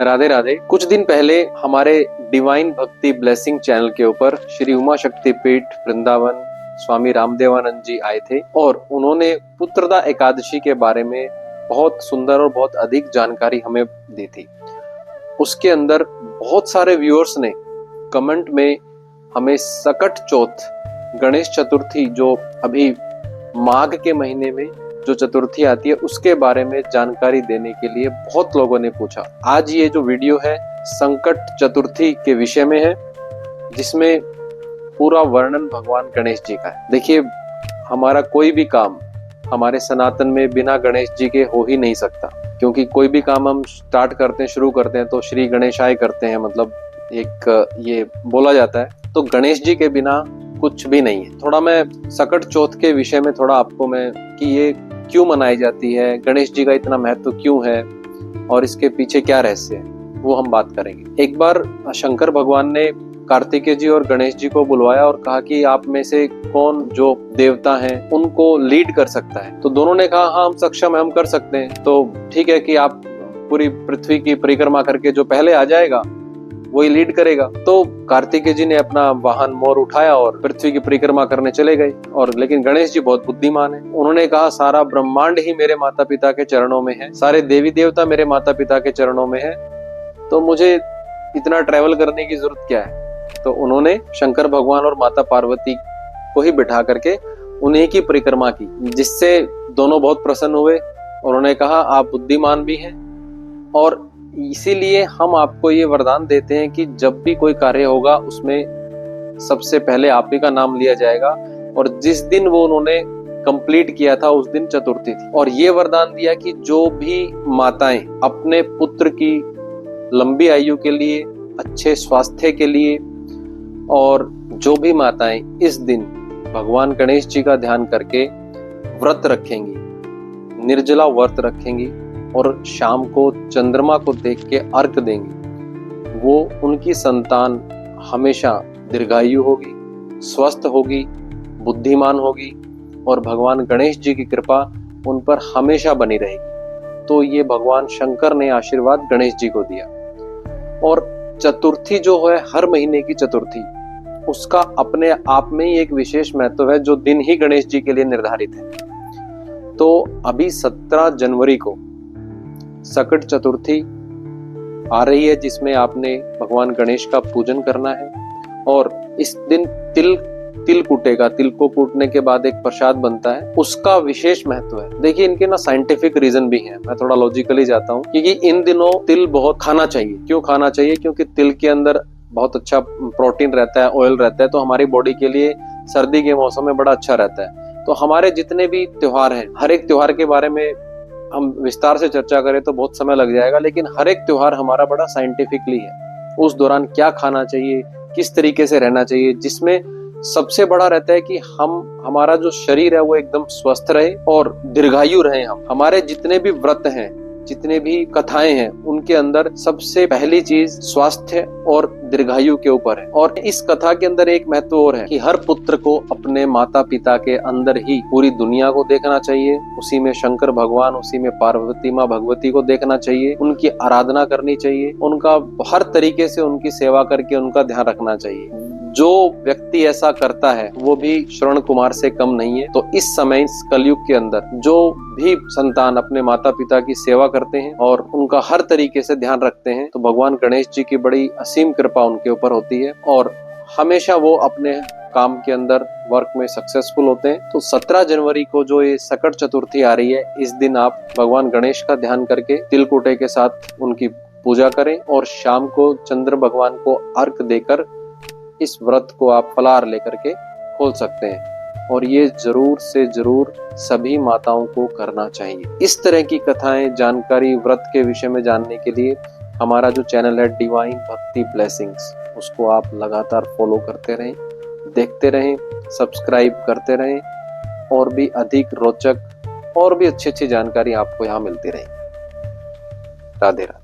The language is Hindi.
राधे राधे। कुछ दिन पहले हमारे डिवाइन भक्ति ब्लेसिंग चैनल के ऊपर श्री उमा शक्ति पीठ वृंदावन स्वामी रामदेवानंद जी आए थे और उन्होंने पुत्रदा एकादशी के बारे में बहुत सुंदर और बहुत अधिक जानकारी हमें दी थी। उसके अंदर बहुत सारे व्यूअर्स ने कमेंट में हमें सकट चौथ गणेश चतुर्थी जो अभी माघ के महीने में जो चतुर्थी आती है उसके बारे में जानकारी देने के लिए बहुत लोगों ने पूछा। आज ये जो वीडियो है संकट चतुर्थी के विषय में है, जिसमें पूरा वर्णन भगवान गणेश जी का है। देखिए, हमारा कोई भी काम हमारे सनातन में बिना गणेश जी के हो ही नहीं सकता, क्योंकि कोई भी काम हम स्टार्ट करते हैं, शुरू करते हैं तो श्री गणेशाय करते हैं, मतलब एक ये बोला जाता है। तो गणेश जी के बिना कुछ भी नहीं है। थोड़ा मैं सकट चौथ के विषय में थोड़ा आपको मैं कि ये क्यों मनाई जाती है, गणेश जी का इतना महत्व क्यों है और इसके पीछे क्या रहस्य है, वो हम बात करेंगे। एक बार शंकर भगवान ने कार्तिकेय जी और गणेश जी को बुलवाया और कहा कि आप में से कौन जो देवता हैं उनको लीड कर सकता है। तो दोनों ने कहा हाँ, हम सक्षम है, हम कर सकते हैं। तो ठीक है कि आप पूरी पृथ्वी की परिक्रमा करके जो पहले आ जाएगा वही लीड करेगा। तो कार्तिकेय जी ने अपना वाहन मोर उठाया और पृथ्वी की परिक्रमा करने चले गए। और लेकिन गणेश जी बहुत बुद्धिमान है, उन्होंने कहा सारा ब्रह्मांड ही मेरे माता पिता के चरणों में है, सारे देवी देवता मेरे माता पिता के चरणों में है, तो मुझे इतना ट्रेवल करने की जरूरत क्या है। तो उन्होंने शंकर भगवान और माता पार्वती को ही बिठा करके उन्हीं की परिक्रमा की, जिससे दोनों बहुत प्रसन्न हुए। उन्होंने कहा आप बुद्धिमान भी हैं और इसीलिए हम आपको ये वरदान देते हैं कि जब भी कोई कार्य होगा उसमें सबसे पहले आप ही का नाम लिया जाएगा। और जिस दिन वो उन्होंने कंप्लीट किया था उस दिन चतुर्थी थी। और ये वरदान दिया कि जो भी माताएं अपने पुत्र की लंबी आयु के लिए, अच्छे स्वास्थ्य के लिए, और जो भी माताएं इस दिन भगवान गणेश जी का ध्यान करके व्रत रखेंगी, निर्जला व्रत रखेंगी और शाम को चंद्रमा को देख के अर्घ देंगी, वो उनकी संतान हमेशा दीर्घायु होगी, स्वस्थ होगी, बुद्धिमान होगी और भगवान गणेश जी की कृपा उन पर हमेशा बनी रहेगी। तो ये भगवान शंकर ने आशीर्वाद गणेश जी को दिया। और चतुर्थी जो है, हर महीने की चतुर्थी, उसका अपने आप में ही एक विशेष महत्व है जो दिन ही गणेश जी के लिए निर्धारित है। तो अभी 17 जनवरी को सकट चतुर्थी आ रही है, जिसमें आपने भगवान गणेश का पूजन करना है। और इस दिन तिल कूटेगा, तिल को कूटने के बाद एक प्रसाद बनता है, उसका विशेष महत्व है। देखिए, इनके ना साइंटिफिक रीजन भी है, मैं थोड़ा लॉजिकली जाता हूँ, क्योंकि इन दिनों तिल बहुत खाना चाहिए। क्यों खाना चाहिए? क्योंकि तिल के अंदर बहुत अच्छा प्रोटीन रहता है, ऑयल रहता है, तो हमारी बॉडी के लिए सर्दी के मौसम में बड़ा अच्छा रहता है। तो हमारे जितने भी त्योहार हैं, हर एक त्योहार के बारे में हम विस्तार से चर्चा करें तो बहुत समय लग जाएगा, लेकिन हर एक त्योहार हमारा बड़ा साइंटिफिकली है। उस दौरान क्या खाना चाहिए, किस तरीके से रहना चाहिए, जिसमें सबसे बड़ा रहता है कि हमारा जो शरीर है वो एकदम स्वस्थ रहे और दीर्घायु रहे। हमारे जितने भी व्रत हैं, जितने भी कथाएं हैं, उनके अंदर सबसे पहली चीज स्वास्थ्य और दीर्घायु के ऊपर है। और इस कथा के अंदर एक महत्व और है कि हर पुत्र को अपने माता पिता के अंदर ही पूरी दुनिया को देखना चाहिए, उसी में शंकर भगवान, उसी में पार्वती माँ भगवती को देखना चाहिए, उनकी आराधना करनी चाहिए, उनका हर तरीके से उनकी सेवा करके उनका ध्यान रखना चाहिए। जो व्यक्ति ऐसा करता है वो भी श्रवण कुमार से कम नहीं है। तो इस समय, इस कलयुग के अंदर जो भी संतान अपने माता पिता की सेवा करते हैं और उनका हर तरीके से ध्यान रखते हैं, तो भगवान गणेश जी की बड़ी असीम कृपा उनके ऊपर होती है और हमेशा वो अपने काम के अंदर, वर्क में सक्सेसफुल होते हैं। तो 17 जनवरी को जो ये सकट चतुर्थी आ रही है, इस दिन आप भगवान गणेश का ध्यान करके तिलकुटे के साथ उनकी पूजा करें और शाम को चंद्र भगवान को अर्घ देकर इस व्रत को आप फलाहार लेकर के खोल सकते हैं। और ये जरूर से जरूर सभी माताओं को करना चाहिए। इस तरह की कथाएं, जानकारी, व्रत के विषय में जानने के लिए हमारा जो चैनल है डिवाइन भक्ति ब्लेसिंग्स, उसको आप लगातार फॉलो करते रहें, देखते रहें, सब्सक्राइब करते रहें और भी अधिक रोचक और भी अच्छी जानकारी आपको यहाँ मिलती रहेगी। राधे राधे।